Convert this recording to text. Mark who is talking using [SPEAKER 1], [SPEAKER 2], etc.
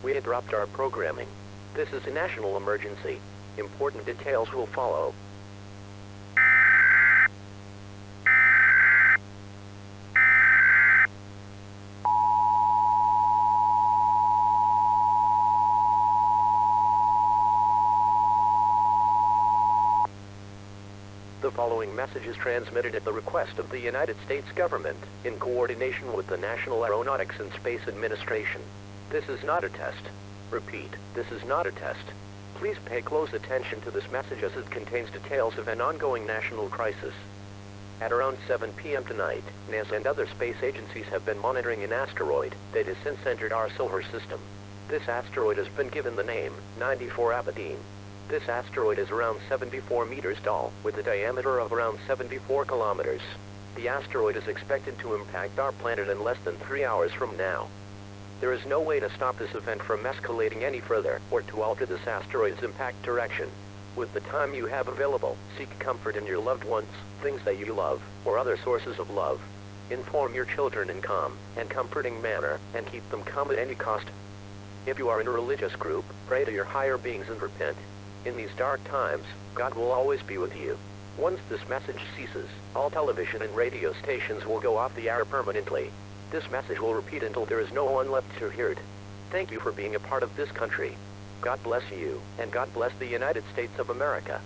[SPEAKER 1] We interrupt our programming. This is a national emergency. Important details will follow. The following message is transmitted at the request of the United States government, in coordination with the National Aeronautics and Space Administration. This is not a test. Repeat, this is not a test. Please pay close attention to this message as it contains details of an ongoing national crisis. At around 7 p.m. tonight, NASA and other space agencies have been monitoring an asteroid that has since entered our solar system. This asteroid has been given the name 94 Aberdeen. This asteroid is around 74 meters tall, with a diameter of around 74 kilometers. The asteroid is expected to impact our planet in less than 3 hours from now. There is no way to stop this event from escalating any further, or to alter this asteroid's impact direction. With the time you have available, seek comfort in your loved ones, things that you love, or other sources of love. Inform your children in calm and comforting manner, and keep them calm at any cost. If you are in a religious group, pray to your higher beings and repent. In these dark times, God will always be with you. Once this message ceases, all television and radio stations will go off the air permanently. This message will repeat until there is no one left to hear it. Thank you for being a part of this country. God bless you, and God bless the United States of America.